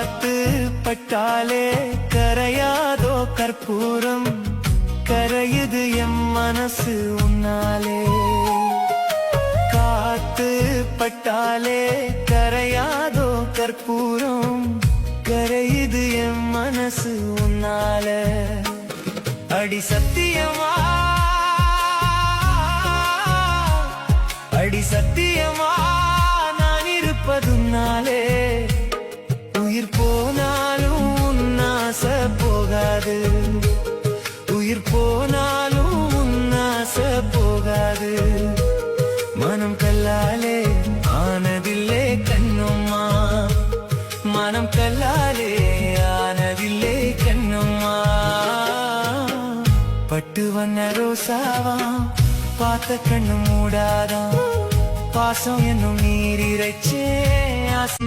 காத்து பட்டாலே கரையாதோ கற்பூரம், கரையுது எம் மனசு உன்னாலே. காத்து பட்டாலே கரையாதோ கற்பூரம், கரையுது எம் மனசு உன்னால. அடி சத்தியமா, அடி சத்தியமா நான் இருப்பதுனாலே. உயிர் போனாலும் உன்னாச போகாது, உயிர் போனாலும் உன்னாச போகாது. மனம் கல்லாலே ஆனதில்லே கண்ணம்மா, மனம் கல்லாலே ஆனதில்லே கண்ணம்மா. பட்டு வண்ண ரோசாவா பார்த்த கண்ணு மூடாதான், பாசம் என்னும் நீர் இறைச்சே ஆசை.